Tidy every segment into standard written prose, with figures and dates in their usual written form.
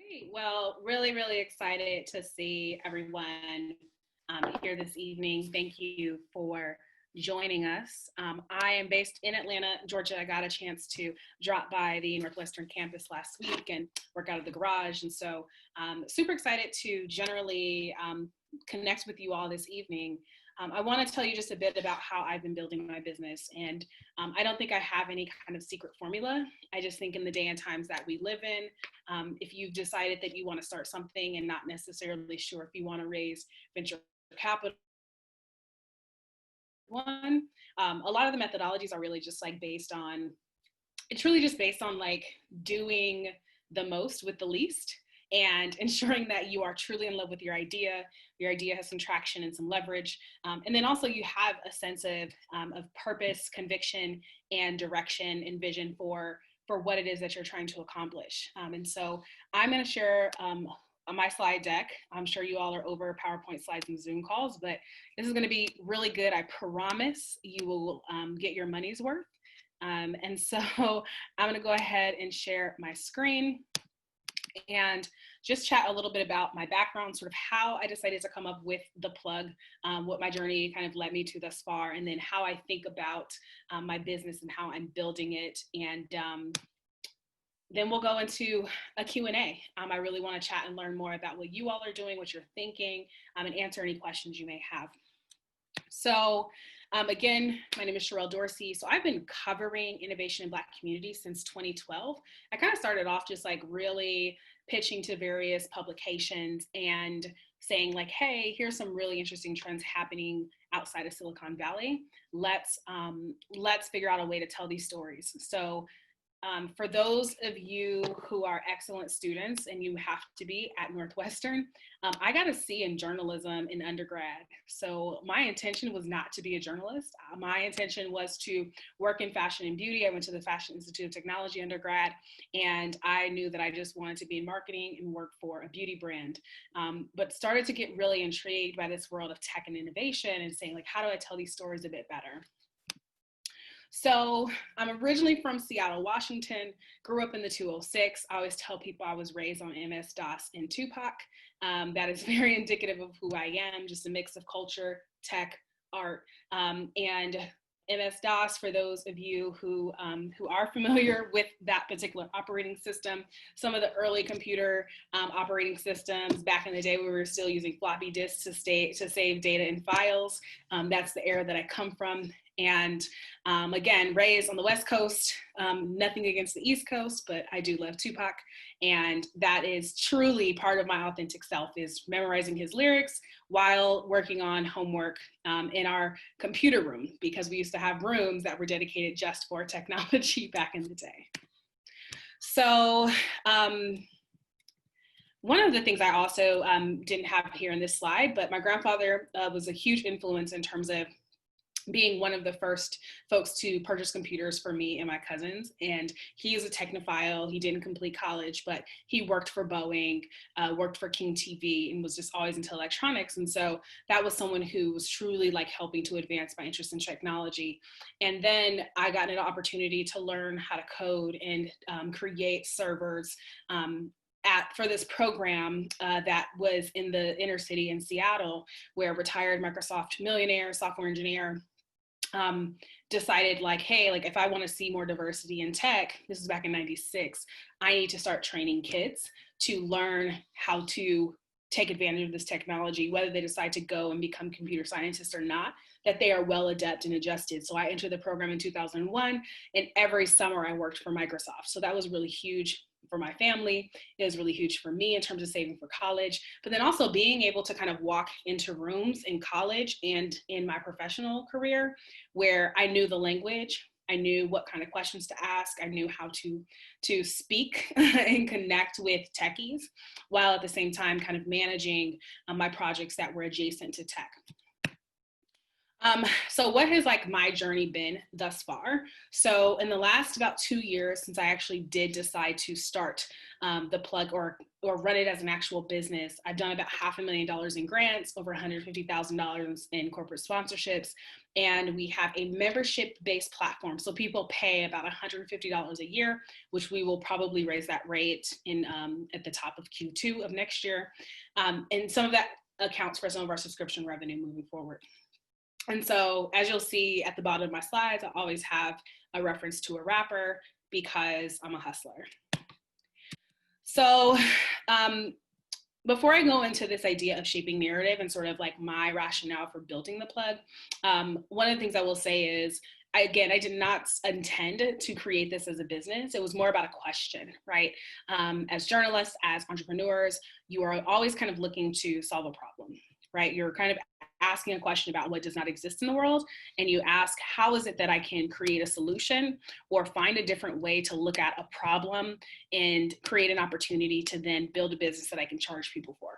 Great. Well, really excited to see everyone here this evening. Thank you for joining us. I am based in Atlanta, Georgia. I got a chance to drop by the Northwestern campus last week and work out of the garage. And so super excited to generally connect with you all this evening. I want to tell you just a bit about how I've been building my business. And I don't think I have any kind of secret formula. I just think in the day and times that we live in, if you've decided that you want to start something and not necessarily sure if you want to raise venture capital, a lot of the methodologies are really just like based on, it's really just based on like doing the most with the least and ensuring that you are truly in love with your idea has some traction and some leverage. And then also you have a sense of purpose, conviction, and direction and vision for what it is that you're trying to accomplish. And so I'm gonna share my slide deck. I'm sure you all are over PowerPoint slides and Zoom calls, but this is gonna be really good. I promise you will get your money's worth. And so I'm gonna go ahead and share my screen and just chat a little bit about my background, sort of how I decided to come up with the plug, what my journey kind of led me to thus far, and then how I think about my business and how I'm building it. And then we'll go into a Q&A. I really want to chat and learn more about what you all are doing, what you're thinking, and answer any questions you may have. So again, my name is Sherrell Dorsey. So I've been covering innovation in Black communities since 2012. I kind of started off just like really pitching to various publications and saying like, hey, here's some really interesting trends happening outside of Silicon Valley. Let's figure out a way to tell these stories. So for those of you who are excellent students, and you have to be at Northwestern, I got a C in journalism in undergrad. So my intention was not to be a journalist. My intention was to work in fashion and beauty. I went to the Fashion Institute of Technology undergrad, and I knew that I just wanted to be in marketing and work for a beauty brand. But started to get really intrigued by this world of tech and innovation and saying like, how do I tell these stories a bit better? So I'm originally from Seattle, Washington, grew up in the 206. I always tell people I was raised on MS-DOS and Tupac. That is very indicative of who I am, just a mix of culture, tech, art, and MS-DOS, for those of you who are familiar with that particular operating system, some of the early computer operating systems back in the day, we were still using floppy disks to save data in files. That's the era that I come from. And again, raised on the West Coast, nothing against the East Coast, but I do love Tupac. And that is truly part of my authentic self, is memorizing his lyrics while working on homework in our computer room, because we used to have rooms that were dedicated just for technology back in the day. So one of the things I also didn't have here in this slide, but my grandfather was a huge influence in terms of being one of the first folks to purchase computers for me and my cousins. And he is a technophile. He didn't complete college, but he worked for Boeing, worked for King TV, and was just always into electronics. And so that was someone who was truly like helping to advance my interest in technology. And then I got an opportunity to learn how to code and create servers for this program that was in the inner city in Seattle, where a retired Microsoft millionaire, software engineer, decided like, hey, like if I want to see more diversity in tech, this is back in '96, I need to start training kids to learn how to take advantage of this technology, whether they decide to go and become computer scientists or not, that they are well adept and adjusted. So I entered the program in 2001, and every summer I worked for Microsoft. So that was really huge for my family. It was really huge for me in terms of saving for college, but then also being able to kind of walk into rooms in college and in my professional career where I knew the language, I knew what kind of questions to ask, I knew how to speak and connect with techies, while at the same time kind of managing my projects that were adjacent to tech. So what has like my journey been thus far? So in the last about 2 years, since I actually did decide to start the plug or run it as an actual business, I've done about $500,000 in grants, over $150,000 in corporate sponsorships, and we have a membership-based platform. So people pay about $150 a year, which we will probably raise that rate in at the top of Q2 of next year, and some of that accounts for some of our subscription revenue moving forward. And so as you'll see at the bottom of my slides, I always have a reference to a rapper because I'm a hustler. So before I go into this idea of shaping narrative and sort of like my rationale for building the plug, one of the things I will say is, I did not intend to create this as a business. It was more about a question, right? As journalists, as entrepreneurs, you are always kind of looking to solve a problem, right? You're kind of asking a question about what does not exist in the world, and you ask, how is it that I can create a solution or find a different way to look at a problem and create an opportunity to then build a business that I can charge people for.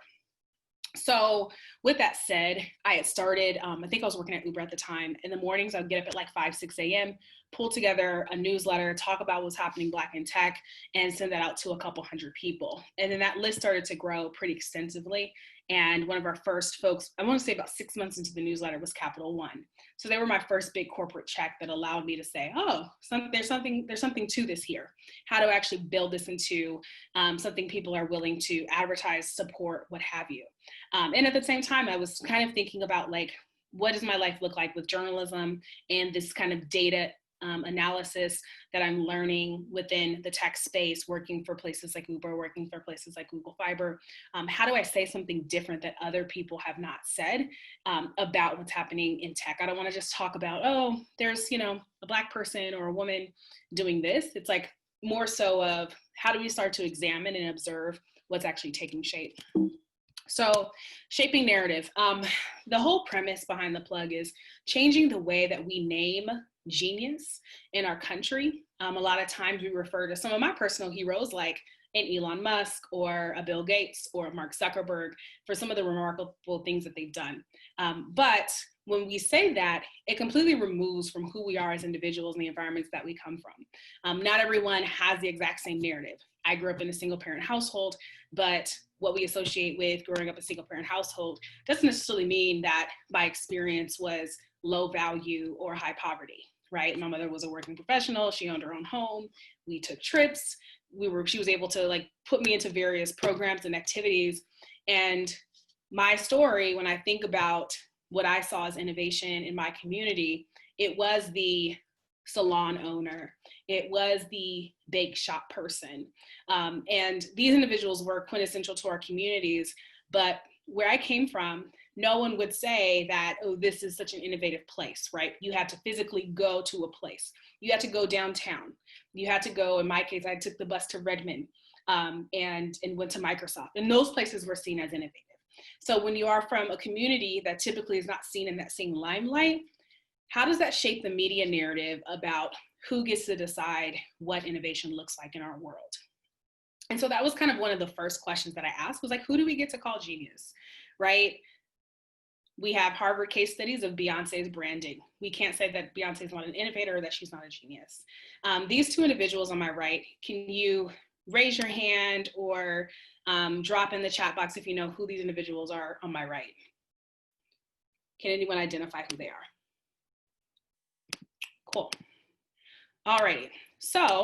So with that said, I had started, I think I was working at Uber at the time. In the mornings, I would get up at like 5, 6 a.m., pull together a newsletter, talk about what's happening Black in tech, and send that out to a couple hundred people. And then that list started to grow pretty extensively. And one of our first folks, I want to say about 6 months into the newsletter, was Capital One. So they were my first big corporate check that allowed me to say, oh, there's something to this here. How to actually build this into something people are willing to advertise, support, what have you. And at the same time, I was kind of thinking about like, what does my life look like with journalism and this kind of data analysis that I'm learning within the tech space, working for places like Uber, working for places like Google Fiber. How do I say something different that other people have not said about what's happening in tech? I don't want to just talk about, oh, there's, a Black person or a woman doing this. It's like more so of how do we start to examine and observe what's actually taking shape. So shaping narrative, the whole premise behind the plug is changing the way that we name genius in our country. A lot of times we refer to some of my personal heroes like an Elon Musk or a Bill Gates or a Mark Zuckerberg for some of the remarkable things that they've done. But when we say that, it completely removes from who we are as individuals and the environments that we come from. Not everyone has the exact same narrative. I grew up in a single parent household, but what we associate with growing up in a single parent household doesn't necessarily mean that my experience was low value or high poverty, right? My mother was a working professional. She owned her own home. We took trips. She was able to like put me into various programs and activities. And my story, when I think about what I saw as innovation in my community, it was the salon owner. It was the bake shop person. And these individuals were quintessential to our communities. But where I came from, no one would say that, oh, this is such an innovative place, right? You had to physically go to a place. You had to go downtown. You had to go, in my case, I took the bus to Redmond and went to Microsoft. And those places were seen as innovative. So when you are from a community that typically is not seen in that same limelight, how does that shape the media narrative about who gets to decide what innovation looks like in our world? And so that was kind of one of the first questions that I asked was like, who do we get to call genius, right? We have Harvard case studies of Beyonce's branding. We can't say that Beyonce is not an innovator or that she's not a genius. These two individuals on my right, can you raise your hand or drop in the chat box if you know who these individuals are on my right? Can anyone identify who they are? Cool. All righty. So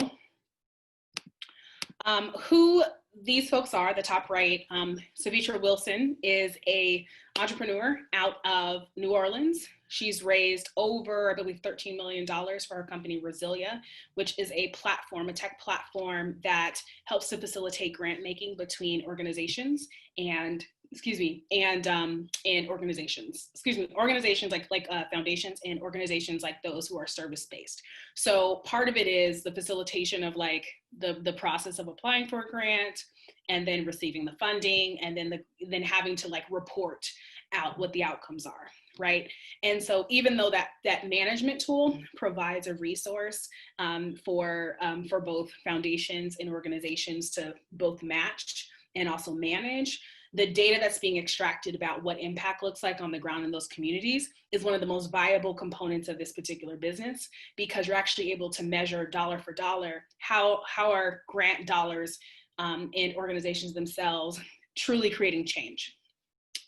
who these folks are, the top right, Savitra Wilson is a entrepreneur out of New Orleans. She's raised over, I believe, $13 million for her company Resilia, which is a platform, a tech platform that helps to facilitate grant making between organizations and organizations like foundations and organizations like those who are service-based. So part of it is the facilitation of like the process of applying for a grant and then receiving the funding and then having to like report out what the outcomes are, right? And so even though that management tool provides a resource for both foundations and organizations to both match and also manage, the data that's being extracted about what impact looks like on the ground in those communities is one of the most viable components of this particular business, because you're actually able to measure dollar for dollar how are grant dollars and organizations themselves truly creating change.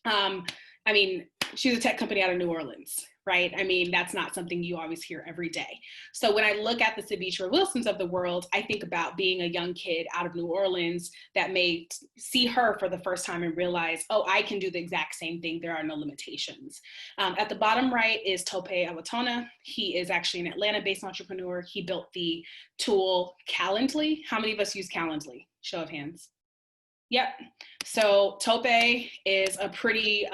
I mean, she's a tech company out of New Orleans, right? I mean, that's not something you always hear every day. So when I look at the Savitra Wilsons of the world, I think about being a young kid out of New Orleans that may see her for the first time and realize, oh, I can do the exact same thing. There are no limitations. At the bottom right is Tope Awatona. He is actually an Atlanta-based entrepreneur. He built the tool Calendly. How many of us use Calendly? Show of hands. Yep. So Tope is a pretty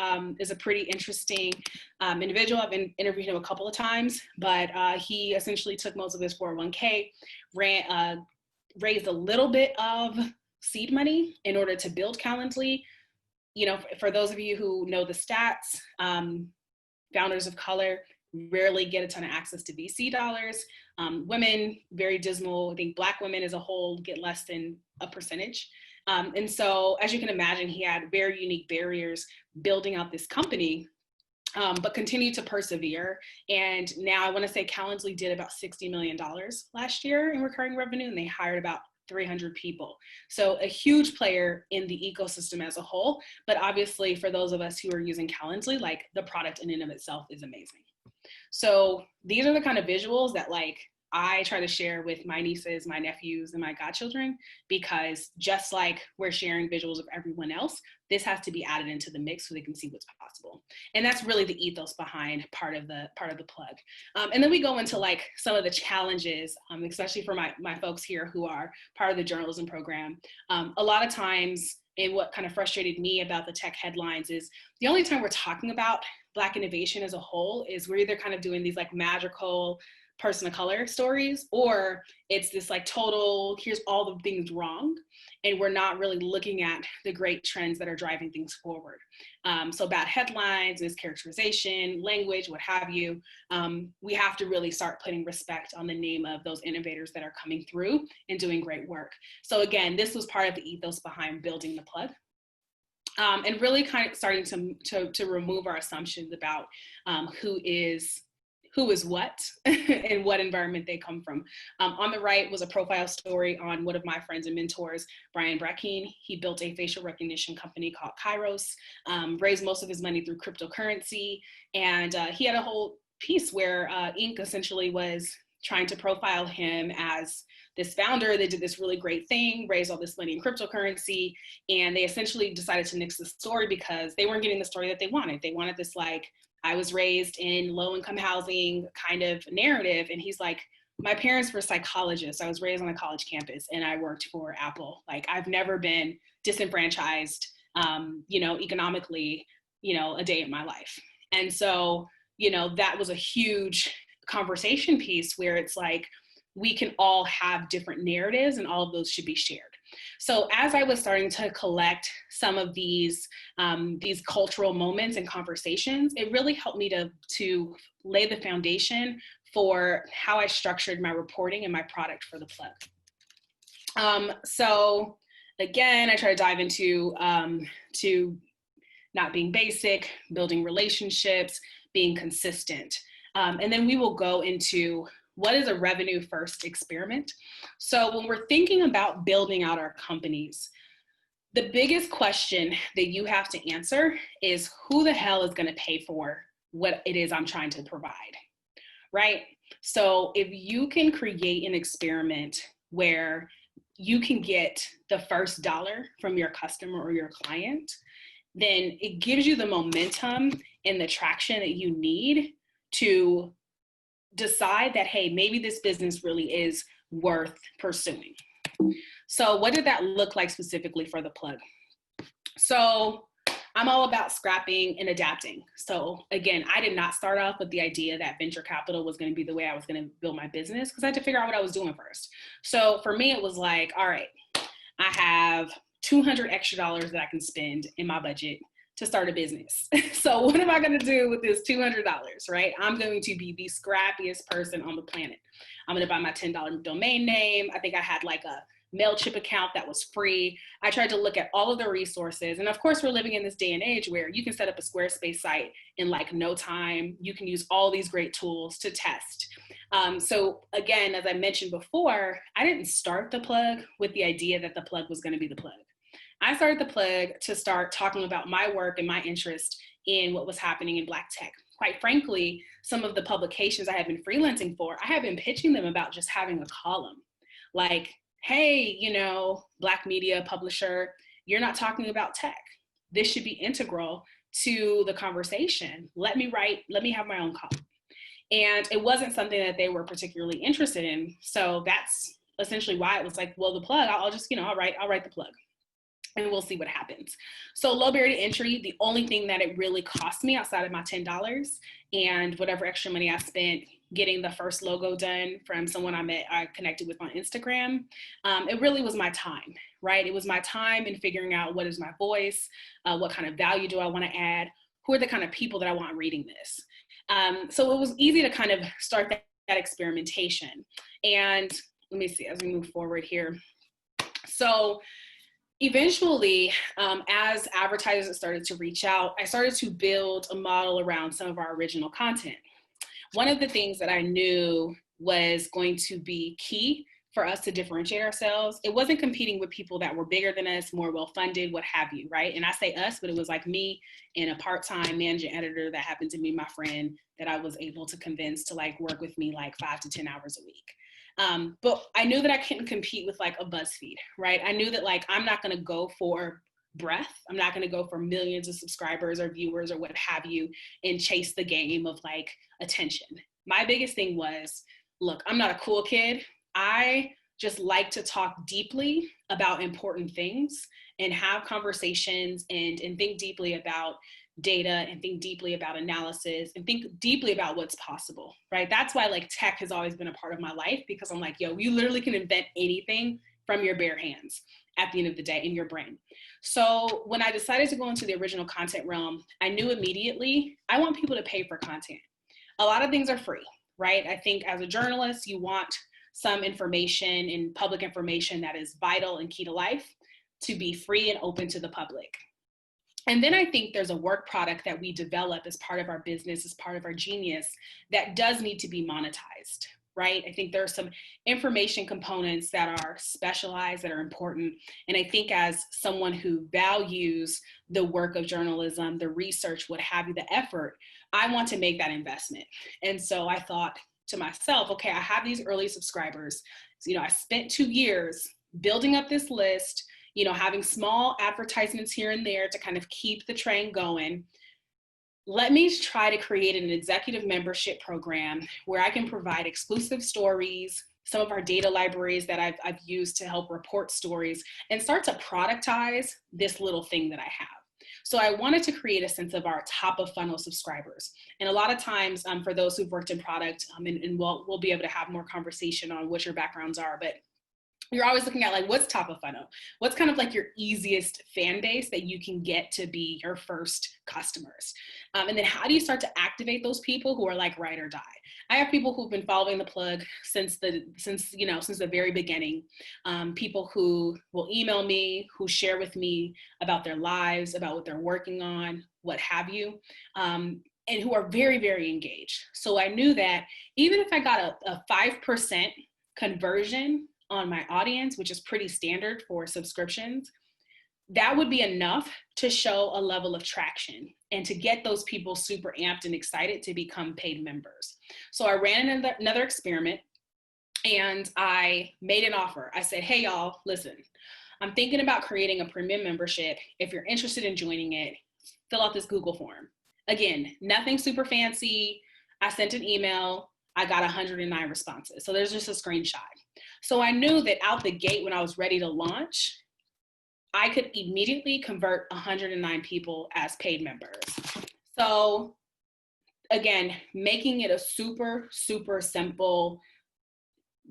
interesting individual. I've interviewed him a couple of times, but he essentially took most of his 401k, raised a little bit of seed money in order to build Calendly. You know, for those of you who know the stats, founders of color rarely get a ton of access to VC dollars. Women, very dismal. I think Black women as a whole get less than a percentage. And so, as you can imagine, he had very unique barriers building out this company, but continued to persevere. And now I want to say Calendly did about $60 million last year in recurring revenue, and they hired about 300 people. So a huge player in the ecosystem as a whole, but obviously for those of us who are using Calendly, like the product in and of itself is amazing. So these are the kind of visuals that like I try to share with my nieces, my nephews, and my godchildren, because just like we're sharing visuals of everyone else, this has to be added into the mix so they can see what's possible. And that's really the ethos behind part of the plug. And then we go into like some of the challenges, especially for my folks here who are part of the journalism program. A lot of times, and what kind of frustrated me about the tech headlines is the only time we're talking about Black innovation as a whole is we're either kind of doing these like magical person of color stories, or it's this like total, here's all the things wrong, and we're not really looking at the great trends that are driving things forward. So bad headlines, mischaracterization, language, what have you. We have to really start putting respect on the name of those innovators that are coming through and doing great work. So again, this was part of the ethos behind building the plug. And really kind of starting to remove our assumptions about who is what and what environment they come from. On the right was a profile story on one of my friends and mentors, Brian Brackeen. He built a facial recognition company called Kairos, raised most of his money through cryptocurrency. And he had a whole piece where Inc. essentially was trying to profile him as this founder. They did this really great thing, raised all this money in cryptocurrency, and they essentially decided to nix the story because they weren't getting the story that they wanted. They wanted this like, I was raised in low-income housing kind of narrative. And he's like, my parents were psychologists. I was raised on a college campus and I worked for Apple. Like I've never been disenfranchised, economically, a day in my life. And so, that was a huge conversation piece where it's like, we can all have different narratives and all of those should be shared. So as I was starting to collect some of these cultural moments and conversations, it really helped me to lay the foundation for how I structured my reporting and my product for the plug. So again, I try to dive into to not being basic, building relationships, being consistent. And then we will go into what is a revenue first experiment? So when we're thinking about building out our companies, the biggest question that you have to answer is who the hell is going to pay for what it is I'm trying to provide, right? So if you can create an experiment where you can get the first dollar from your customer or your client, then it gives you the momentum and the traction that you need to decide that, hey, maybe this business really is worth pursuing. So what did that look like specifically for the plug? So I'm all about scrapping and adapting. So again, I did not start off with the idea that venture capital was going to be the way I was going to build my business because I had to figure out what I was doing first. So for me, it was like, all right, I have $200 extra that I can spend in my budget to start a business. So what am I going to do with this $200, right? I'm going to be the scrappiest person on the planet. I'm going to buy my $10 domain name. I think I had like MailChimp account that was free. I tried to look at all of the resources. And of course, we're living in this day and age where you can set up a Squarespace site in like no time. You can use all these great tools to test. So again, as I mentioned before, I didn't start the plug with the idea that the plug was going to be the plug. I started the plug to start talking about my work and my interest in what was happening in Black tech. Quite frankly, some of the publications I have been freelancing for, I have been pitching them about just having a column. Like, hey, you know, Black media publisher, you're not talking about tech. This should be integral to the conversation. Let me have my own column. And it wasn't something that they were particularly interested in. So that's essentially why it was like, well, the plug, I'll just, you know, I'll write the plug and we'll see what happens. So low barrier to entry, the only thing that it really cost me outside of my $10 and whatever extra money I spent getting the first logo done from someone I connected with on Instagram, it really was my time, right? It was my time in figuring out what is my voice, what kind of value do I want to add, who are the kind of people that I want reading this. So it was easy to kind of start that experimentation. And let me see as we move forward here. So eventually, as advertisers started to reach out, I started to build a model around some of our original content. One of the things that I knew was going to be key for us to differentiate ourselves, it wasn't competing with people that were bigger than us, more well-funded, what have you, right? And I say us, but it was like me and a part-time managing editor that happened to be my friend that I was able to convince to like work with me like 5 to 10 hours a week. But I knew that I couldn't compete with like a BuzzFeed, right? I knew that like, I'm not gonna go for breadth. I'm not gonna go for millions of subscribers or viewers or what have you and chase the game of like attention. My biggest thing was, look, I'm not a cool kid. I just like to talk deeply about important things and have conversations and think deeply about data and think deeply about analysis and think deeply about what's possible, right? That's why like tech has always been a part of my life, because I'm like, yo, you literally can invent anything from your bare hands at the end of the day in your brain. So when I decided to go into the original content realm, I knew immediately I want people to pay for content. A lot of things are free, right? I think as a journalist, you want some information and public information that is vital and key to life to be free and open to the public. And then I think there's a work product that we develop as part of our business, as part of our genius, that does need to be monetized, right? I think there are some information components that are specialized, that are important. And I think as someone who values the work of journalism, the research, what have you, the effort, I want to make that investment. And so I thought to myself, okay, I have these early subscribers. So, you know, I spent 2 years building up this list, you know, having small advertisements here and there to kind of keep the train going. Let me try to create an executive membership program where I can provide exclusive stories, some of our data libraries that I've used to help report stories, and start to productize this little thing that I have. So I wanted to create a sense of our top of funnel subscribers. And a lot of times for those who've worked in product, and we'll be able to have more conversation on what your backgrounds are, but you're always looking at like, what's top of funnel? What's kind of like your easiest fan base that you can get to be your first customers? And then how do you start to activate those people who are like ride or die? I have people who've been following the plug since the very beginning. People who will email me, who share with me about their lives, about what they're working on, what have you, and who are very, very engaged. So I knew that even if I got a 5% conversion on my audience, which is pretty standard for subscriptions, that would be enough to show a level of traction and to get those people super amped and excited to become paid members. So I ran another experiment and I made an offer. I said, hey y'all, listen, I'm thinking about creating a premium membership. If you're interested in joining it, fill out this Google form. Again, nothing super fancy. I sent an email. I got 109 responses. So there's just a screenshot. So I knew that out the gate when I was ready to launch, I could immediately convert 109 people as paid members. So again, making it a super, super simple,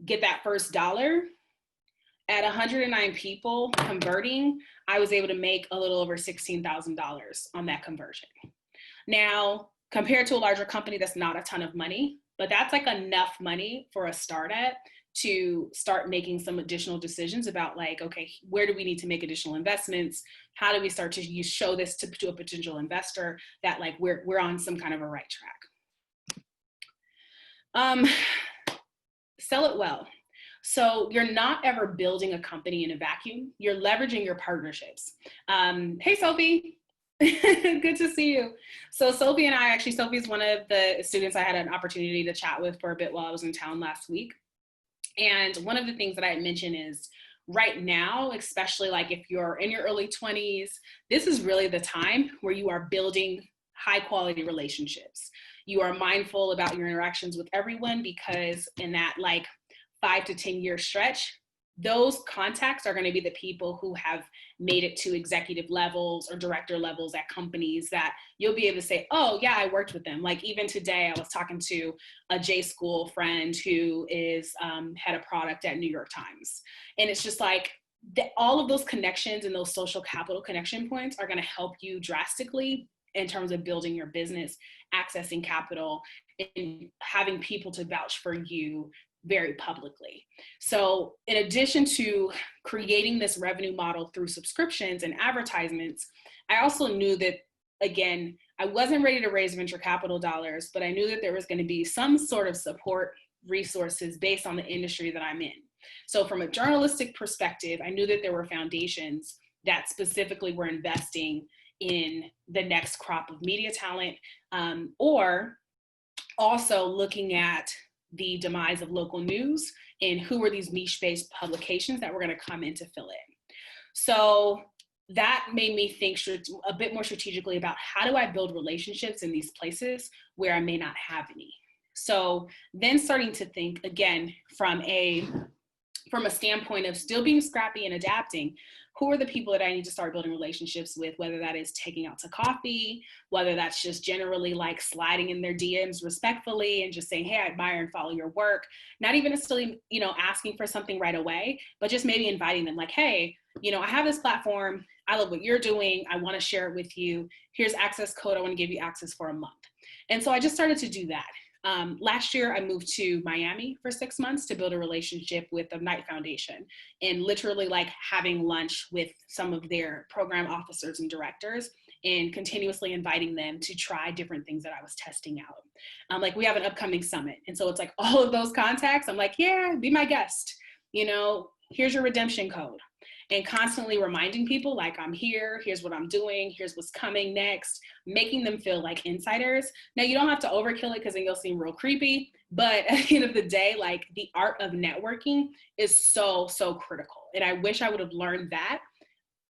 get that first dollar. At 109 people converting, I was able to make a little over $16,000 on that conversion. Now, compared to a larger company, that's not a ton of money, but that's like enough money for a startup to start making some additional decisions about like, okay, where do we need to make additional investments? How do we start to show this to a potential investor that like we're on some kind of a right track? Sell it well. So you're not ever building a company in a vacuum. You're leveraging your partnerships. Hey, Sophie. Good to see you. So Sophie and I, actually, Sophie's one of the students I had an opportunity to chat with for a bit while I was in town last week. And one of the things that I had mentioned is right now, especially like if you're in your early 20s, this is really the time where you are building high quality relationships. You are mindful about your interactions with everyone, because in that like 5 to 10 year stretch, those contacts are going to be the people who have made it to executive levels or director levels at companies that you'll be able to say, oh yeah, I worked with them. Like even today I was talking to a J school friend who is head of product at New York Times. And it's just like all of those connections and those social capital connection points are going to help you drastically in terms of building your business, accessing capital, and having people to vouch for you very publicly. So in addition to creating this revenue model through subscriptions and advertisements, I also knew that, again, I wasn't ready to raise venture capital dollars, but I knew that there was going to be some sort of support resources based on the industry that I'm in. So from a journalistic perspective, I knew that there were foundations that specifically were investing in the next crop of media talent, or also looking at the demise of local news and who were these niche-based publications that were going to come in to fill in. So that made me think a bit more strategically about how do I build relationships in these places where I may not have any. So then starting to think again from a standpoint of still being scrappy and adapting, who are the people that I need to start building relationships with, whether that is taking out to coffee, whether that's just generally like sliding in their DMs respectfully and just saying, hey, I admire and follow your work. Not even necessarily, asking for something right away, but just maybe inviting them like, hey, I have this platform. I love what you're doing. I want to share it with you. Here's access code. I want to give you access for a month. And so I just started to do that. Last year, I moved to Miami for 6 months to build a relationship with the Knight Foundation and literally like having lunch with some of their program officers and directors and continuously inviting them to try different things that I was testing out. Like we have an upcoming summit. And so it's like all of those contacts, I'm like, yeah, be my guest. Here's your redemption code. And constantly reminding people like I'm here, here's what I'm doing, here's what's coming next, making them feel like insiders. Now you don't have to overkill it because then you'll seem real creepy, but at the end of the day, like the art of networking is so, so critical. And I wish I would have learned that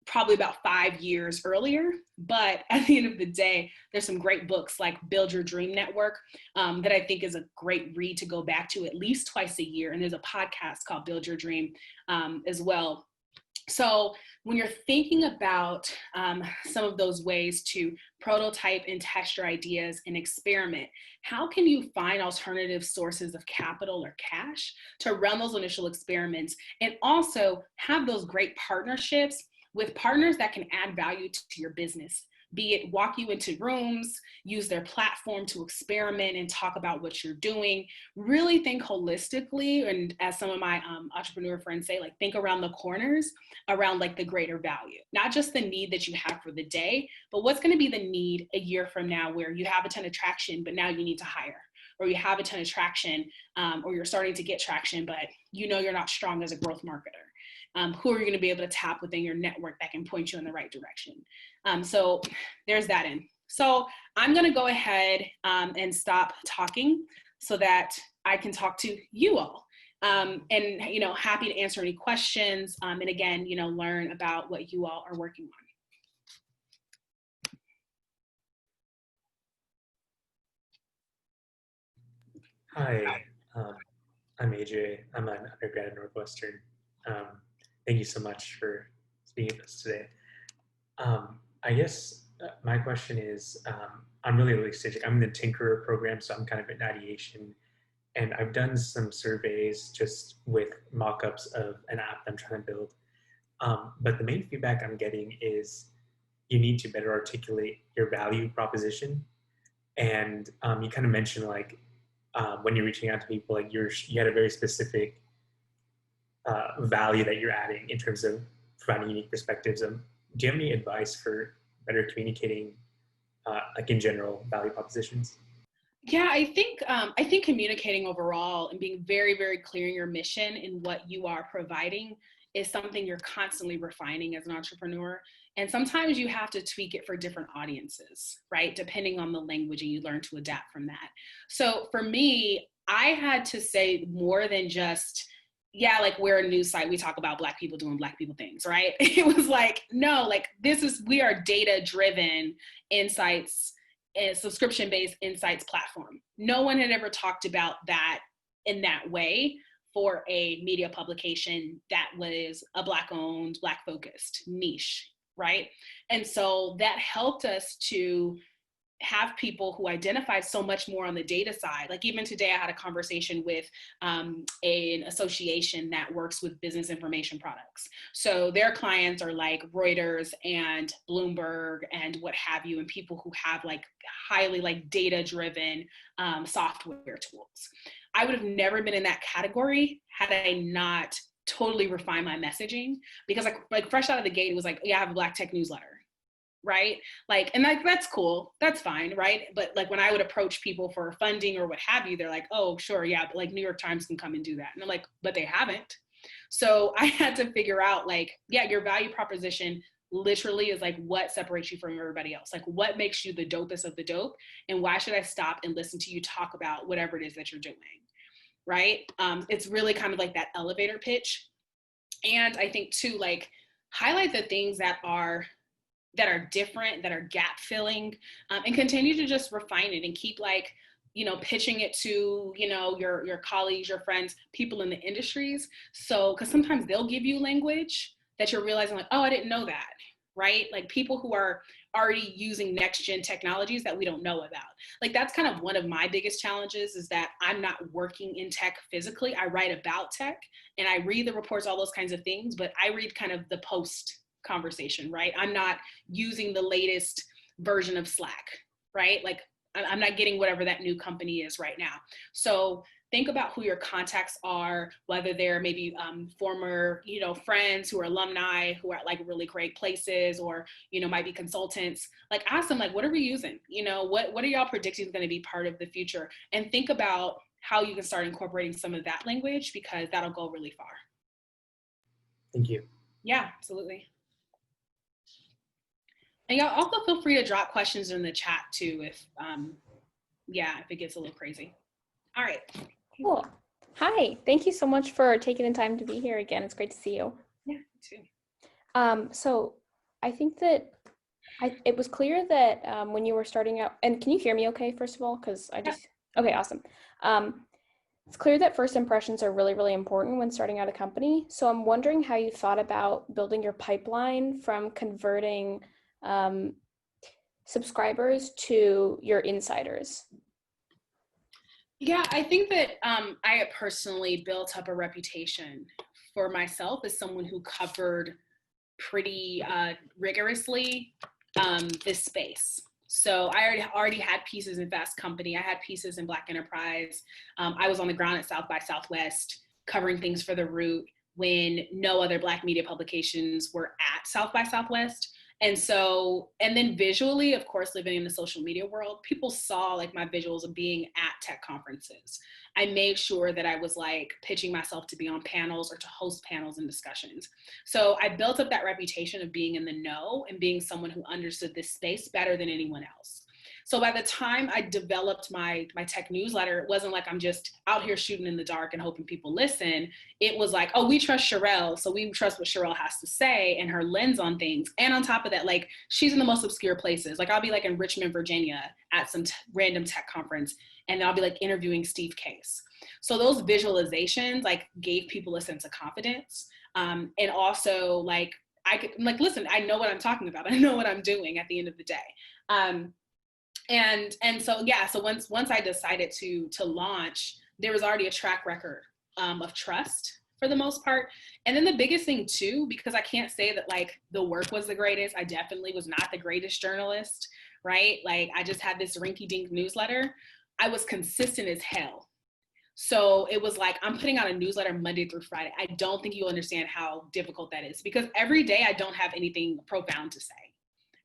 probably about 5 years earlier. But at the end of the day, there's some great books like Build Your Dream Network that I think is a great read to go back to at least twice a year. And there's a podcast called Build Your Dream as well. So when you're thinking about some of those ways to prototype and test your ideas and experiment, how can you find alternative sources of capital or cash to run those initial experiments and also have those great partnerships with partners that can add value to your business? Be it walk you into rooms, use their platform to experiment and talk about what you're doing. Really think holistically, and as some of my entrepreneur friends say, like think around the corners, around like the greater value. Not just the need that you have for the day, but what's going to be the need a year from now where you have a ton of traction, but now you need to hire. Or you have a ton of traction, or you're starting to get traction, but you're not strong as a growth marketer. Who are you going to be able to tap within your network that can point you in the right direction? So there's that in. So I'm going to go ahead and stop talking so that I can talk to you all. And, happy to answer any questions. And again, learn about what you all are working on. Hi, I'm AJ. I'm an undergrad at Northwestern. Thank you so much for speaking with us today. I guess my question is, I'm really early stage. I'm in the Tinkerer program, so I'm kind of in ideation. And I've done some surveys just with mock-ups of an app I'm trying to build. But the main feedback I'm getting is you need to better articulate your value proposition. And you kind of mentioned like when you're reaching out to people, like you had a very specific value that you're adding in terms of providing unique perspectives. Do you have any advice for better communicating, like in general, value propositions? Yeah, I think communicating overall and being very, very clear in your mission and what you are providing is something you're constantly refining as an entrepreneur. And sometimes you have to tweak it for different audiences, right? Depending on the language, and you learn to adapt from that. So for me, I had to say more than just, yeah, like we're a news site, we talk about Black people doing Black people things, right? It was like, no, like we are data driven insights, a subscription-based insights platform. No one had ever talked about that in that way for a media publication that was a Black-owned, Black-focused niche, right? And so that helped us to have people who identified so much more on the data side. Like even today, I had a conversation with an association that works with business information products. So their clients are like Reuters and Bloomberg and what have you, and people who have like highly like data-driven software tools. I would have never been in that category had I not totally refined my messaging, because like fresh out of the gate, it was like, yeah, I have a Black tech newsletter. Right? Like, and like, that's cool. That's fine. Right. But like when I would approach people for funding or what have you, they're like, oh, sure. Yeah. But like New York Times can come and do that. And I'm like, but they haven't. So I had to figure out like, yeah, your value proposition literally is like what separates you from everybody else. Like what makes you the dopest of the dope? And why should I stop and listen to you talk about whatever it is that you're doing? Right. It's really kind of like that elevator pitch. And I think too, like highlight the things that are different, that are gap filling, and continue to just refine it and keep like, you know, pitching it to, you know, your colleagues, your friends, people in the industries. So, cause sometimes they'll give you language that you're realizing like, oh, I didn't know that, right? Like people who are already using next gen technologies that we don't know about. Like that's kind of one of my biggest challenges, is that I'm not working in tech physically. I write about tech and I read the reports, all those kinds of things, but I read kind of the post conversation, right? I'm not using the latest version of Slack, right? Like I'm not getting whatever that new company is right now. So think about who your contacts are, whether they're maybe former, you know, friends who are alumni who are at like really great places, or, you know, might be consultants. Like ask them, like, what are we using? You know, what are y'all predicting is going to be part of the future? And think about how you can start incorporating some of that language, because that'll go really far. Thank you. Yeah, absolutely. And y'all also feel free to drop questions in the chat too, if it gets a little crazy. All right. Cool. Hi, thank you so much for taking the time to be here again. It's great to see you. Yeah, me too. So I think that it was clear that when you were starting out, and can you hear me okay, first of all? Because okay, awesome. It's clear that first impressions are really, really important when starting out a company. So I'm wondering how you thought about building your pipeline from converting subscribers to your insiders. Yeah, I think that I personally built up a reputation for myself as someone who covered pretty rigorously this space. So I already had pieces in Fast Company. I had pieces in Black Enterprise. I was on the ground at South by Southwest covering things for The Root when no other Black media publications were at South by Southwest. And so, and then visually, of course, living in the social media world, people saw like my visuals of being at tech conferences. I made sure that I was like pitching myself to be on panels or to host panels and discussions. So I built up that reputation of being in the know and being someone who understood this space better than anyone else. So by the time I developed my tech newsletter, it wasn't like I'm just out here shooting in the dark and hoping people listen. It was like, oh, we trust Sherrell, so we trust what Sherrell has to say and her lens on things. And on top of that, like she's in the most obscure places. Like I'll be like in Richmond, Virginia at some random tech conference, and I'll be like interviewing Steve Case. So those visualizations like gave people a sense of confidence. And also like I could like, listen, I know what I'm talking about. I know what I'm doing at the end of the day. And so, yeah, so once I decided to launch, there was already a track record of trust for the most part. And then the biggest thing too, because I can't say that like the work was the greatest. I definitely was not the greatest journalist, right? Like I just had this rinky dink newsletter. I was consistent as hell. So it was like, I'm putting out a newsletter Monday through Friday. I don't think you'll understand how difficult that is, because every day I don't have anything profound to say,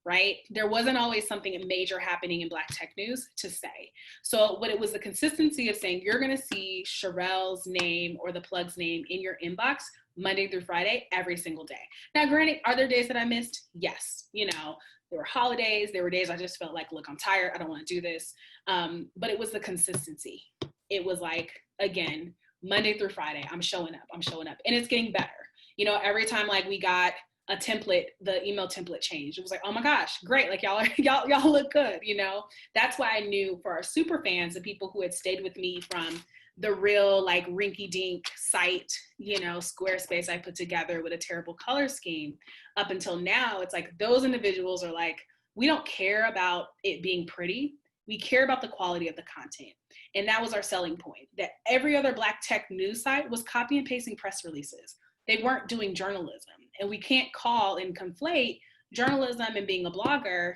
right? There wasn't always something major happening in Black tech news to say. So what it was, the consistency of saying, you're gonna see Sherrell's name or the plug's name in your inbox Monday through Friday, every single day. Now, granted, are there days that I missed? Yes. You know, there were holidays, there were days I just felt like, look, I'm tired, I don't wanna do this. But it was the consistency. It was like, again, Monday through Friday, I'm showing up, and it's getting better. You know, every time like we got a template, the email template changed. It was like, oh my gosh, great. Like y'all look good, you know? That's why I knew for our super fans, the people who had stayed with me from the real like rinky dink site, you know, Squarespace I put together with a terrible color scheme up until now, it's like those individuals are like, we don't care about it being pretty. We care about the quality of the content. And that was our selling point, that every other Black tech news site was copy and pasting press releases. They weren't doing journalism. And we can't call and conflate journalism and being a blogger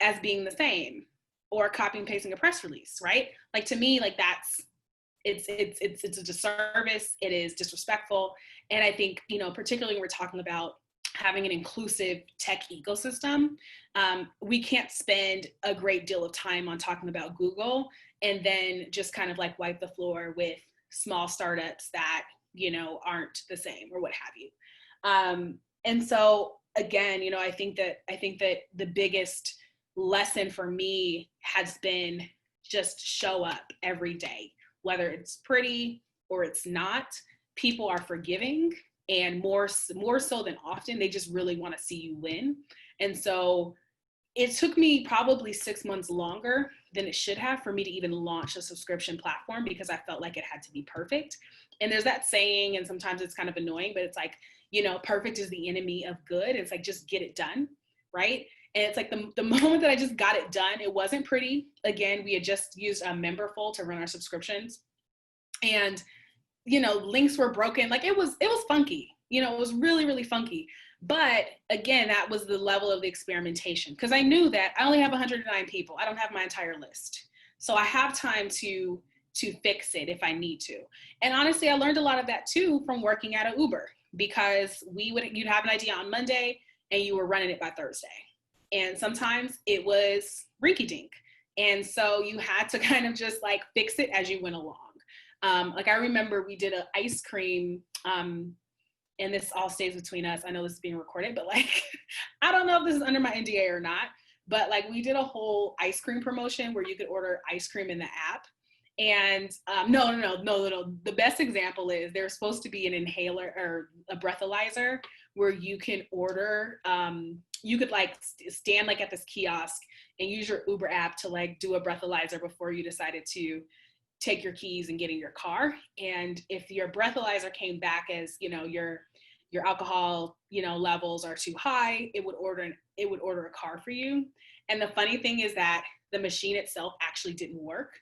as being the same, or copy and pasting a press release, right? Like, to me, like it's a disservice. It is disrespectful. And I think, you know, particularly when we're talking about having an inclusive tech ecosystem, we can't spend a great deal of time on talking about Google and then just kind of like wipe the floor with small startups that, you know, aren't the same or what have you. And so again, you know, I think that the biggest lesson for me has been just show up every day, whether it's pretty or it's not. People are forgiving, and more so than often, they just really want to see you win. And so it took me probably 6 months longer than it should have for me to even launch a subscription platform, because I felt like it had to be perfect. And there's that saying, and sometimes it's kind of annoying, but it's like, you know, perfect is the enemy of good. It's like, just get it done, right? And it's like the moment that I just got it done, it wasn't pretty. Again, we had just used a Memberful to run our subscriptions. And, you know, links were broken. Like it was funky, you know, it was really, really funky. But again, that was the level of the experimentation, because I knew that I only have 109 people. I don't have my entire list. So I have time to fix it if I need to. And honestly, I learned a lot of that too from working at an Uber, because you'd have an idea on Monday and you were running it by Thursday. And sometimes it was rinky dink. And so you had to kind of just like fix it as you went along. Like I remember we did an ice cream, and this all stays between us. I know this is being recorded, but like, I don't know if this is under my NDA or not, but like we did a whole ice cream promotion where you could order ice cream in the app. And no. The best example is there's supposed to be an inhaler or a breathalyzer where you can order, you could like stand like at this kiosk and use your Uber app to like do a breathalyzer before you decided to take your keys and get in your car. And if your breathalyzer came back as, you know, your alcohol, you know, levels are too high, it would order a car for you. And the funny thing is that the machine itself actually didn't work,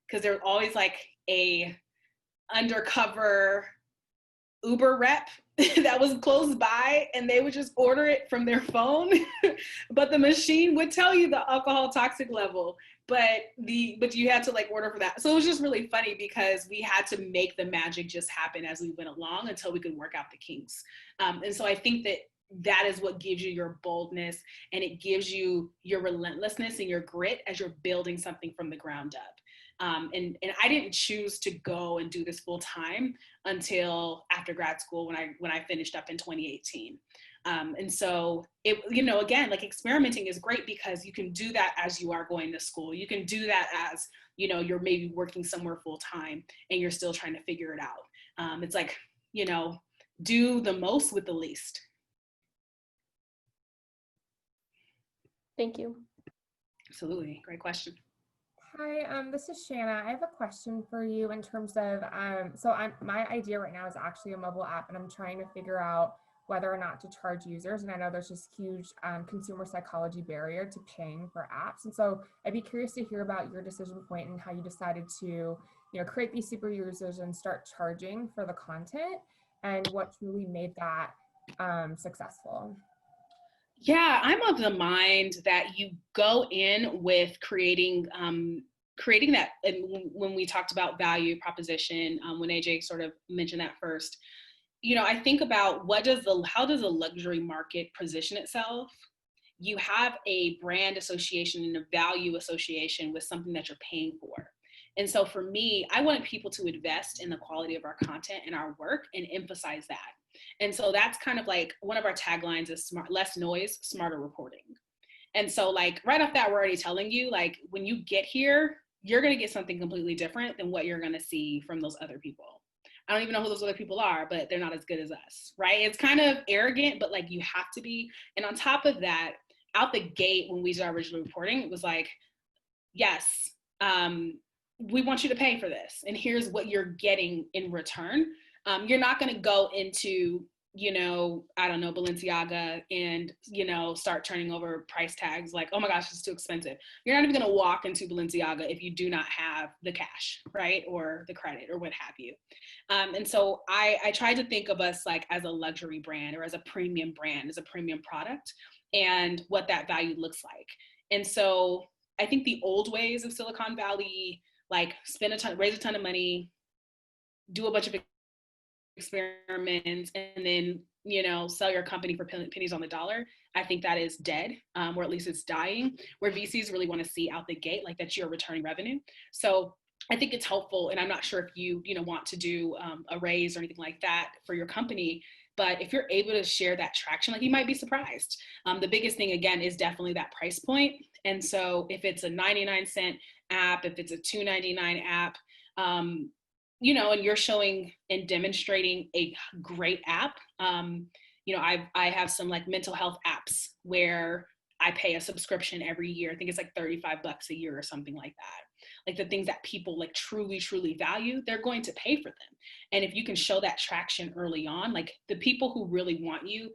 because there was always like a undercover Uber rep that was close by, and they would just order it from their phone. But the machine would tell you the alcohol toxic level, but you had to like order for that. So it was just really funny, because we had to make the magic just happen as we went along until we could work out the kinks. And so I think that is what gives you your boldness, and it gives you your relentlessness and your grit as you're building something from the ground up. And I didn't choose to go and do this full time until after grad school, when I finished up in 2018. And so it, you know, again, like experimenting is great, because you can do that as you are going to school. You can do that as, you know, you're maybe working somewhere full time and you're still trying to figure it out. It's like, you know, do the most with the least. Thank you. Absolutely. Great question. Hi, this is Shanna. I have a question for you in terms of, my idea right now is actually a mobile app, and I'm trying to figure out whether or not to charge users. And I know there's this huge consumer psychology barrier to paying for apps. And so I'd be curious to hear about your decision point and how you decided to, you know, create these super users and start charging for the content, and what truly made that successful. Yeah, I'm of the mind that you go in with creating creating that, and when we talked about value proposition, when AJ sort of mentioned that first, you know, I think about how does a luxury market position itself? You have a brand association and a value association with something that you're paying for. And so for me, I wanted people to invest in the quality of our content and our work and emphasize that. And so that's kind of like one of our taglines is less noise, smarter reporting. And so like right off that, we're already telling you, like when you get here, you're going to get something completely different than what you're going to see from those other people. I don't even know who those other people are, but they're not as good as us, right? It's kind of arrogant, but like you have to be. And on top of that, out the gate, when we did our original reporting, it was like, yes, we want you to pay for this. And here's what you're getting in return. You're not going to go into, you know, I don't know, Balenciaga and, you know, start turning over price tags like, oh my gosh, it's too expensive. You're not even going to walk into Balenciaga if you do not have the cash, right? Or the credit or what have you. And so I tried to think of us like as a luxury brand or as a premium brand, as a premium product, and what that value looks like. And so I think the old ways of Silicon Valley, like raise a ton of money, do a bunch of experiments, and then, you know, sell your company for pennies on the dollar. I think that is dead, or at least it's dying, where VCs really want to see out the gate, like that you're returning revenue. So I think it's helpful. And I'm not sure if you know, want to do a raise or anything like that for your company, but if you're able to share that traction, like you might be surprised. The biggest thing again is definitely that price point. And so if it's a 99-cent app, if it's a $2.99 app, you know, and you're showing and demonstrating a great app. You know, I have some like mental health apps where I pay a subscription every year. I think it's like $35 a year or something like that. Like the things that people like truly, truly value, they're going to pay for them. And if you can show that traction early on, like the people who really want you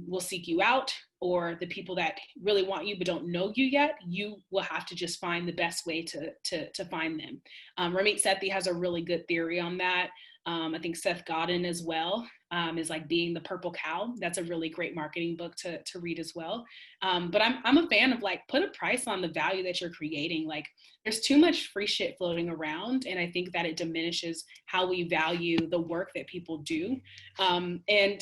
will seek you out, or the people that really want you but don't know you yet, you will have to just find the best way to find them. Ramit Sethi has a really good theory on that. I think Seth Godin as well is like being the purple cow. That's a really great marketing book to read as well. But I'm a fan of like, put a price on the value that you're creating. Like there's too much free shit floating around. And I think that it diminishes how we value the work that people do. And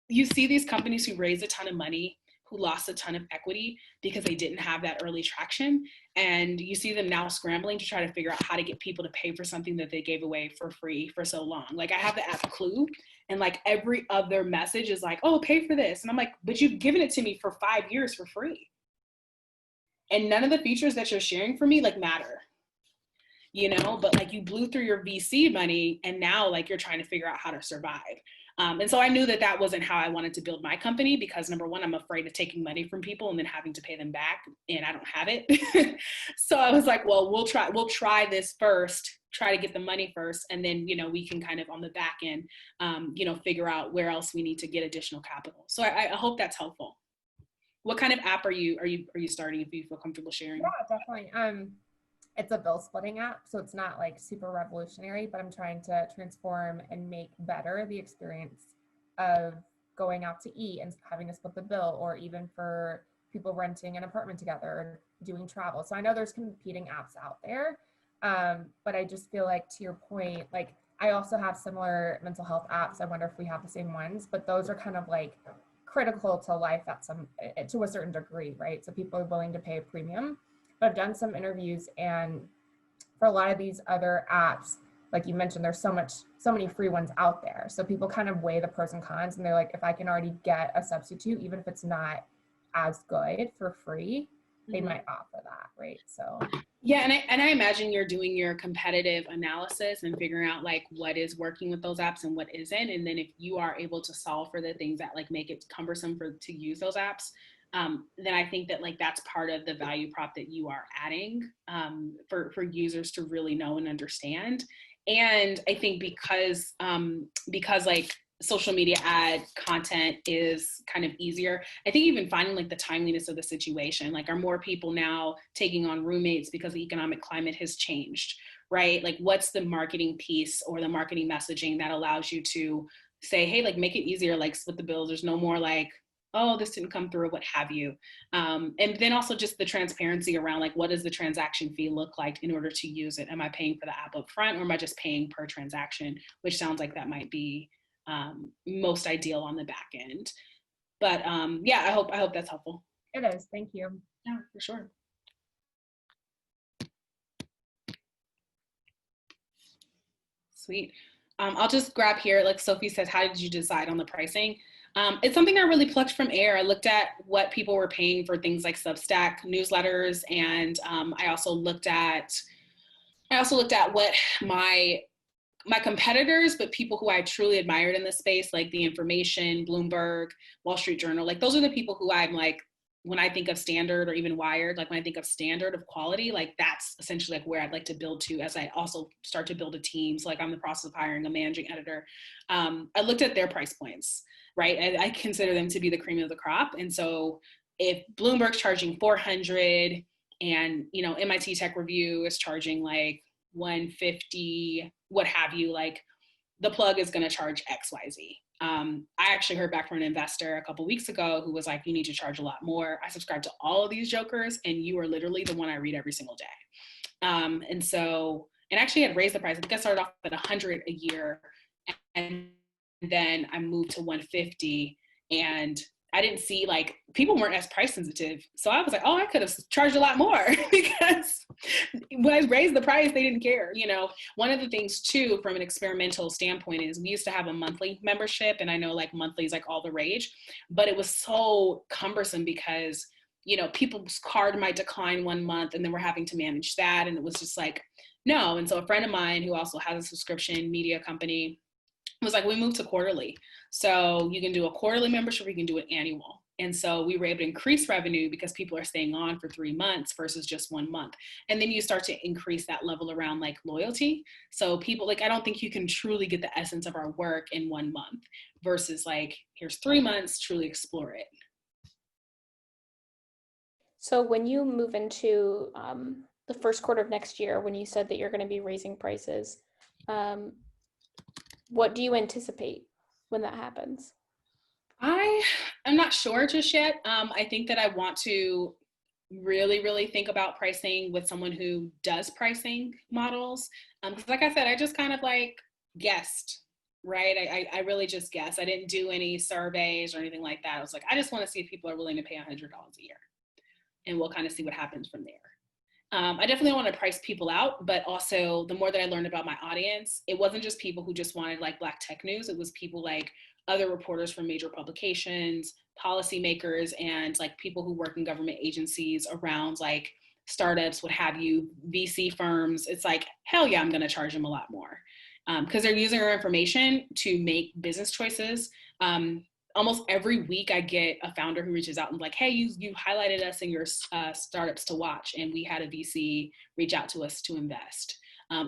you see these companies who raise a ton of money, who lost a ton of equity because they didn't have that early traction. And you see them now scrambling to try to figure out how to get people to pay for something that they gave away for free for so long. Like I have the app Clue, and like every other message is like, oh, pay for this. And I'm like, but you've given it to me for 5 years for free. And none of the features that you're sharing for me like matter, you know, but like you blew through your VC money and now like you're trying to figure out how to survive. And so I knew that that wasn't how I wanted to build my company, because number one, I'm afraid of taking money from people and then having to pay them back, and I don't have it. So I was like, well, we'll try this first, try to get the money first. And then, you know, we can kind of on the back end, you know, figure out where else we need to get additional capital. So I hope that's helpful. What kind of app are you starting, if you feel comfortable sharing? Yeah, definitely. It's a bill splitting app, so it's not like super revolutionary, but I'm trying to transform and make better the experience of going out to eat and having to split the bill, or even for people renting an apartment together or doing travel. So I know there's competing apps out there, but I just feel like, to your point, like I also have similar mental health apps. I wonder if we have the same ones, but those are kind of like critical to life to a certain degree, right? So people are willing to pay a premium. But I've done some interviews, and for a lot of these other apps, like you mentioned, there's so many free ones out there. So people kind of weigh the pros and cons, and they're like, if I can already get a substitute, even if it's not as good for free, they might opt for that, right? So yeah, and I imagine you're doing your competitive analysis and figuring out like what is working with those apps and what isn't. And then if you are able to solve for the things that like make it cumbersome to use those apps, then I think that like that's part of the value prop that you are adding for users to really know and understand. And I think because like social media ad content is kind of easier, I think even finding like the timeliness of the situation, like are more people now taking on roommates because the economic climate has changed, right? Like what's the marketing piece or the marketing messaging that allows you to say, hey, like make it easier, like split the bills. There's no more like oh, this didn't come through, what have you. And then also just the transparency around like, what does the transaction fee look like in order to use it? Am I paying for the app up front, or am I just paying per transaction, which sounds like that might be most ideal on the back end. But yeah, I hope that's helpful. It is. Thank you. Yeah, for sure. Sweet. I'll just grab here, like Sophie says, how did you decide on the pricing? It's something I really plucked from air. I looked at what people were paying for things like Substack newsletters, and I also looked at what my competitors, but people who I truly admired in this space, like The Information, Bloomberg, Wall Street Journal, like those are the people who I'm like, when I think of standard, or even Wired, like when I think of standard of quality, like that's essentially like where I'd like to build to as I also start to build a team. So like I'm in the process of hiring a managing editor. I looked at their price points, right? I consider them to be the cream of the crop. And so if Bloomberg's charging 400 and, you know, MIT Tech Review is charging like 150, what have you, like the plug is going to charge XYZ. I actually heard back from an investor a couple weeks ago who was like, you need to charge a lot more. I subscribe to all of these jokers, and you are literally the one I read every single day. And actually had raised the price. I think I started off at 100 a year, and then I moved to 150, and I didn't see, like, people weren't as price sensitive. So I was like, oh, I could have charged a lot more because when I raised the price, they didn't care. You know, one of the things too, from an experimental standpoint, is we used to have a monthly membership, and I know like monthly is like all the rage, but it was so cumbersome because, you know, people's card might decline 1 month and then we're having to manage that. And it was just like, no. And so a friend of mine who also has a subscription media company was like, we moved to quarterly. So you can do a quarterly membership, or you can do an annual. And so we were able to increase revenue because people are staying on for 3 months versus just 1 month. And then you start to increase that level around like loyalty. So people, like, I don't think you can truly get the essence of our work in 1 month versus like, here's 3 months, truly explore it. So when you move into the first quarter of next year, when you said that you're going to be raising prices, what do you anticipate when that happens? I'm not sure just yet. I think that I want to really think about pricing with someone who does pricing models. Because like I said, I just kind of like guessed, right? I really just guessed. I didn't do any surveys or anything like that. I was like, I just want to see if people are willing to pay $100 a year, and we'll kind of see what happens from there. I definitely want to price people out, but also the more that I learned about my audience, it wasn't just people who just wanted like Black tech news. It was people like other reporters from major publications, policymakers, and like people who work in government agencies around like startups, what have you, VC firms. It's like, hell yeah, I'm going to charge them a lot more because they're using our information to make business choices. Almost every week I get a founder who reaches out and like, hey, you highlighted us in your startups to watch, and we had a VC reach out to us to invest,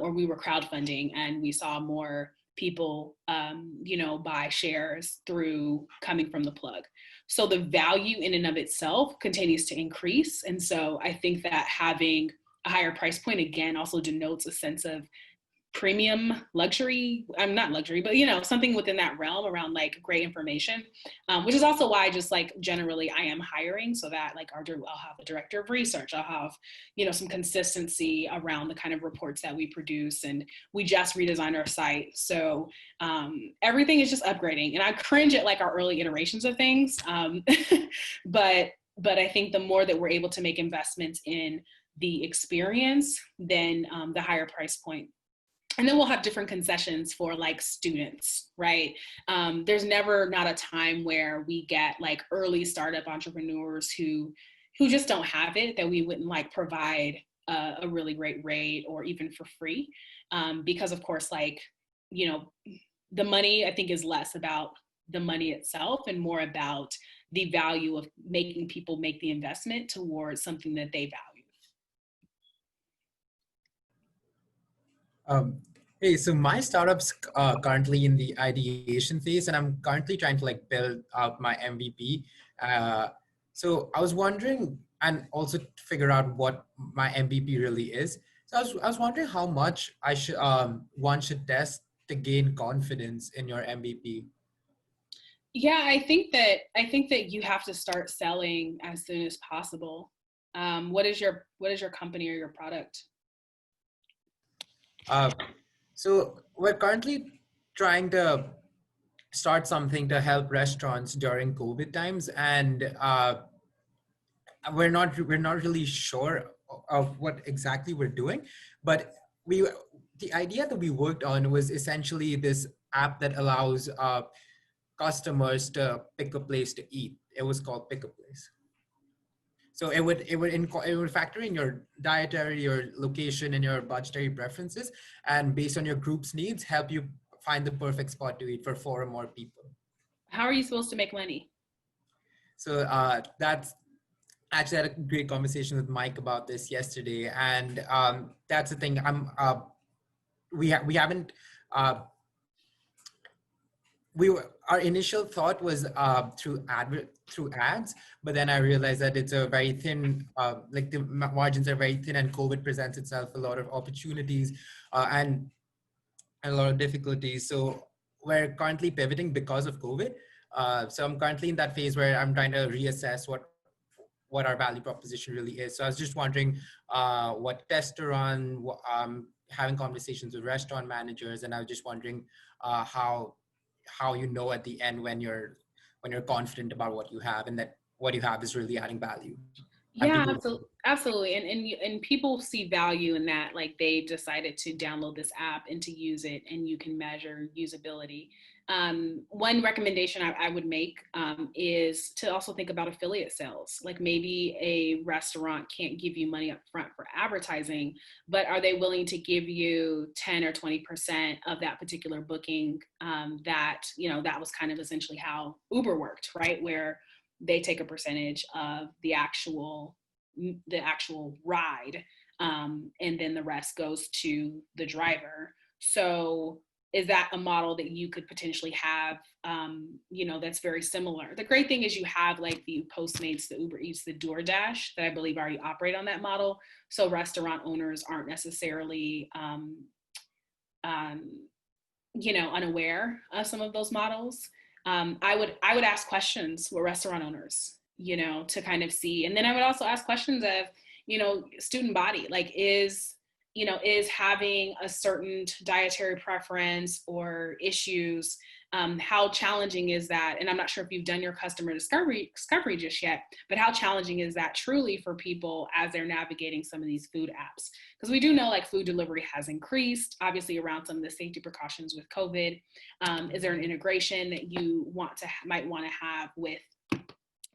or we were crowdfunding and we saw more people, you know, buy shares through coming from the plug. So the value in and of itself continues to increase. And so I think that having a higher price point, again, also denotes a sense of premium luxury. I'm not luxury, but you know, something within that realm around like great information, which is also why just like generally I am hiring, so that like I'll have a director of research, I'll have, you know, some consistency around the kind of reports that we produce, and we just redesigned our site. So everything is just upgrading, and I cringe at like our early iterations of things. But I think the more that we're able to make investments in the experience, then the higher price point. And then we'll have different concessions for like students, right? There's never not a time where we get like early startup entrepreneurs who just don't have it, that we wouldn't like provide a really great rate or even for free. Because of course, like, you know, the money I think is less about the money itself and more about the value of making people make the investment towards something that they value. Hey, so my startup's currently in the ideation phase, and I'm currently trying to like build out my MVP. So I was wondering, and also to figure out what my MVP really is. So I was wondering how much one should test to gain confidence in your MVP. Yeah, I think that you have to start selling as soon as possible. What is your company or your product? So we're currently trying to start something to help restaurants during COVID times, and we're not really sure of what exactly we're doing, but we the idea that we worked on was essentially this app that allows customers to pick a place to eat. It was called Pick a Place. So it would factor in your dietary, your location, and your budgetary preferences, and based on your group's needs, help you find the perfect spot to eat for four or more people. How are you supposed to make money? So that's actually had a great conversation with Mike about this yesterday, and that's the thing. We haven't. Our initial thought was through ads, but then I realized that it's a very thin, like the margins are very thin, and COVID presents itself a lot of opportunities and a lot of difficulties. So we're currently pivoting because of COVID. So I'm currently in that phase where I'm trying to reassess what our value proposition really is. So I was just wondering what tests to run, having conversations with restaurant managers, and I was just wondering how you know at the end when you're confident about what you have and that what you have is really adding value. Yeah, absolutely. And people see value in that, like they decided to download this app and to use it, and you can measure usability. One recommendation I would make is to also think about affiliate sales. Like maybe a restaurant can't give you money up front for advertising, but are they willing to give you 10 or 20% of that particular booking? That was kind of essentially how Uber worked, right? Where they take a percentage of the actual ride, and then the rest goes to the driver. So is that a model that you could potentially have, that's very similar? The great thing is you have like the Postmates, the Uber Eats, the DoorDash that I believe already operate on that model. So restaurant owners aren't necessarily, unaware of some of those models. I would ask questions with restaurant owners, to kind of see. And then I would also ask questions of, student body, like is having a certain dietary preference or issues, how challenging is that? And I'm not sure if you've done your customer discovery just yet, but how challenging is that truly for people as they're navigating some of these food apps? Because we do know like food delivery has increased, obviously around some of the safety precautions with COVID. Is there an integration that you might want to have with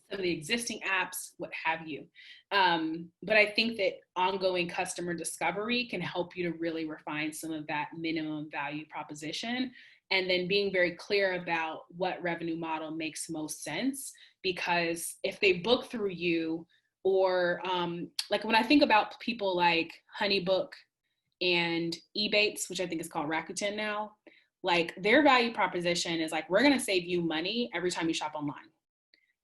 some of the existing apps, what have you? But I think that ongoing customer discovery can help you to really refine some of that minimum value proposition, and then being very clear about what revenue model makes most sense. Because if they book through you, or like when I think about people like Honeybook and Ebates, which I think is called Rakuten now, like their value proposition is like, we're going to save you money every time you shop online.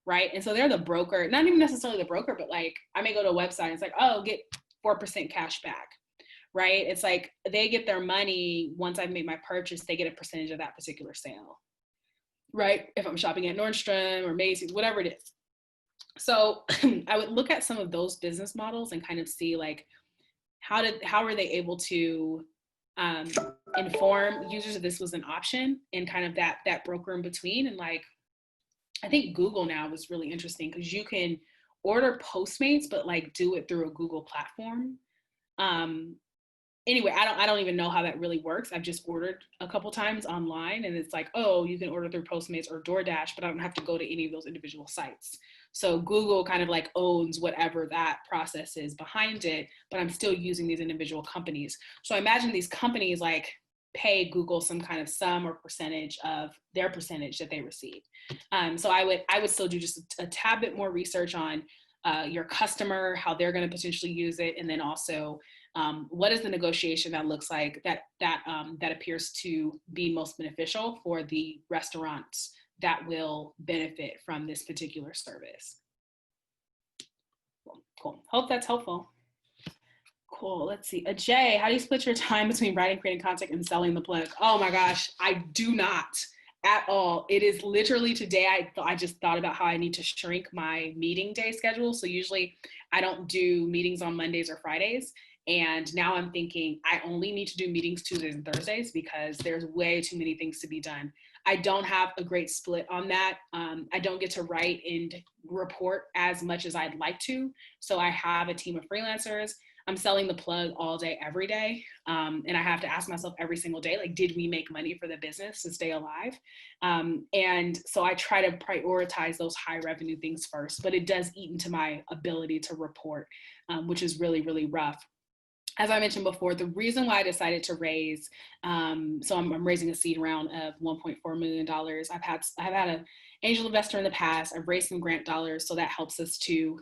Right. And so they're the broker, not even necessarily the broker, but like I may go to a website and it's like, oh, get 4% cash back. Right. It's like they get their money once I've made my purchase, they get a percentage of that particular sale. Right. If I'm shopping at Nordstrom or Macy's, whatever it is. So I would look at some of those business models and kind of see like, how are they able to inform users that this was an option, and kind of that broker in between. And like, I think Google now is really interesting because you can order Postmates, but like do it through a Google platform. Anyway, I don't even know how that really works. I've just ordered a couple times online, and it's like, oh, you can order through Postmates or DoorDash, but I don't have to go to any of those individual sites. So Google kind of like owns whatever that process is behind it, but I'm still using these individual companies. So I imagine these companies like pay Google some kind of sum or percentage of their percentage that they receive. So I would still do just a tad bit more research on your customer, how they're going to potentially use it, and then also what is the negotiation that looks like that appears to be most beneficial for the restaurants that will benefit from this particular service. Cool. Hope that's helpful. Cool. Let's see. Jay, how do you split your time between writing, creating content, and selling the book? Oh my gosh, I do not At all. It is literally today. I just thought about how I need to shrink my meeting day schedule. So usually I don't do meetings on Mondays or Fridays. And now I'm thinking I only need to do meetings Tuesdays and Thursdays because there's way too many things to be done. I don't have a great split on that. I don't get to write and report as much as I'd like to. So I have a team of freelancers. I'm selling the plug all day, every day. And I have to ask myself every single day, like, did we make money for the business to stay alive? And so I try to prioritize those high revenue things first, but it does eat into my ability to report, which is really, really rough. As I mentioned before, the reason why I decided to raise, so I'm raising a seed round of $1.4 million. I've had an angel investor in the past. I've raised some grant dollars, so that helps us to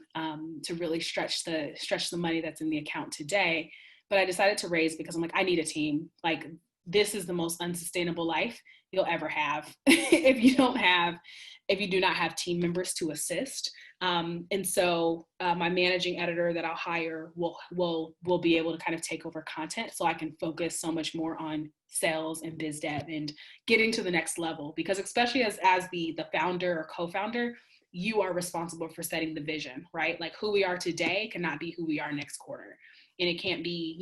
really stretch the money that's in the account today. But I decided to raise because I'm like, I need a team. Like, this is the most unsustainable life you'll ever have if you do not have team members to assist. And so my managing editor that I'll hire will be able to kind of take over content, so I can focus so much more on sales and biz dev and getting to the next level. Because especially as the founder or co-founder, you are responsible for setting the vision, right? Like, who we are today cannot be who we are next quarter. And it can't be,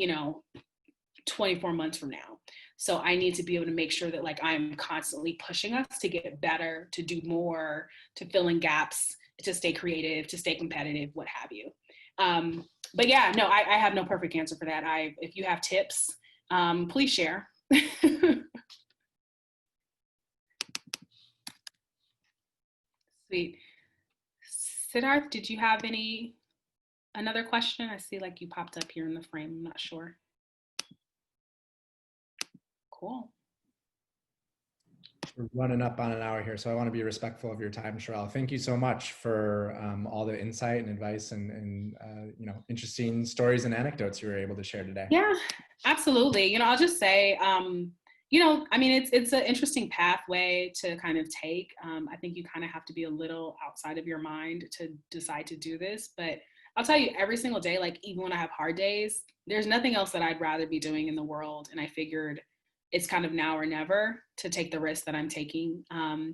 24 months from now. So I need to be able to make sure that, like, I'm constantly pushing us to get better, to do more, to fill in gaps, to stay creative, to stay competitive, what have you. But yeah, no, I have no perfect answer for that. If you have tips, please share. Sweet. Siddharth, did you have another question? I see like you popped up here in the frame. I'm not sure. Cool. We're running up on an hour here, so I want to be respectful of your time, Sherrell. Thank you so much for all the insight and advice and interesting stories and anecdotes you were able to share today. Yeah, absolutely. I'll just say, it's an interesting pathway to kind of take. I think you kind of have to be a little outside of your mind to decide to do this, but I'll tell you, every single day, like, even when I have hard days, there's nothing else that I'd rather be doing in the world. And I figured it's kind of now or never to take the risk that I'm taking. I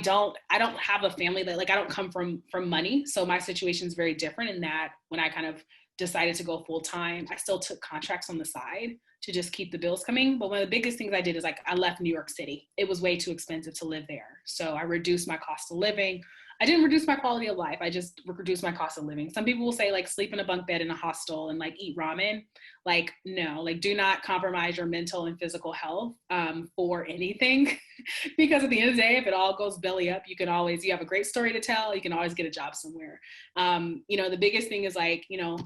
don't have a family that, like, I don't come from money. So my situation is very different in that when I kind of decided to go full time, I still took contracts on the side to just keep the bills coming. But one of the biggest things I did is, like, I left New York City. It was way too expensive to live there. So I reduced my cost of living. I didn't reduce my quality of life. I just reduced my cost of living. Some people will say, like, sleep in a bunk bed in a hostel and, like, eat ramen. Like, no, like, do not compromise your mental and physical health for anything. Because at the end of the day, if it all goes belly up, you have a great story to tell. You can always get a job somewhere. The biggest thing is, like,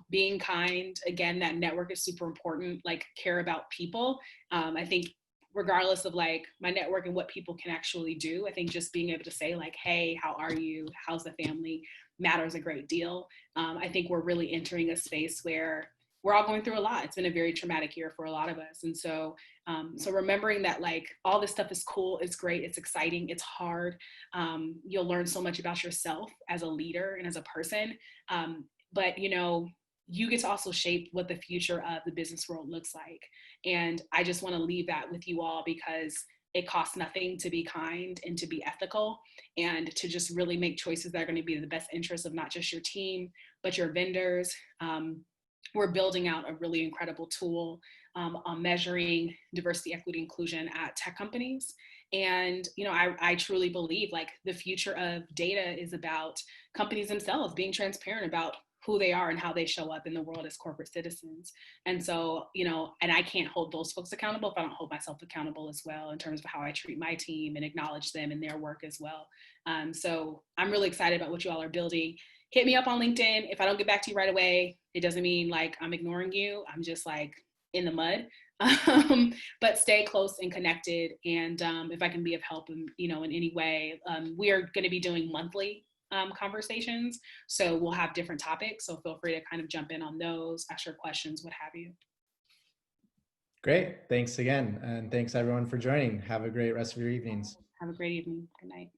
being kind. Again, that network is super important. Like, care about people. I think regardless of, like, my network and what people can actually do, I think just being able to say, like, hey, how are you? How's the family? Matters a great deal. I think we're really entering a space where we're all going through a lot. It's been a very traumatic year for a lot of us. And so remembering that, like, all this stuff is cool, it's great, it's exciting, it's hard. You'll learn so much about yourself as a leader and as a person. But you get to also shape what the future of the business world looks like. And I just want to leave that with you all, because it costs nothing to be kind and to be ethical and to just really make choices that are going to be in the best interest of not just your team, but your vendors. We're building out a really incredible tool on measuring diversity, equity, inclusion at tech companies. And, I truly believe, like, the future of data is about companies themselves being transparent about who they are and how they show up in the world as corporate citizens. And so, and I can't hold those folks accountable if I don't hold myself accountable as well, in terms of how I treat my team and acknowledge them and their work as well. So I'm really excited about what you all are building. Hit me up on LinkedIn. If I don't get back to you right away, it doesn't mean, like, I'm ignoring you. I'm just, like, in the mud. But stay close and connected. And if I can be of help in any way, we are going to be doing monthly conversations. So we'll have different topics. So feel free to kind of jump in on those, ask your questions, what have you. Great. Thanks again. And thanks everyone for joining. Have a great rest of your evenings. Have a great evening. Good night.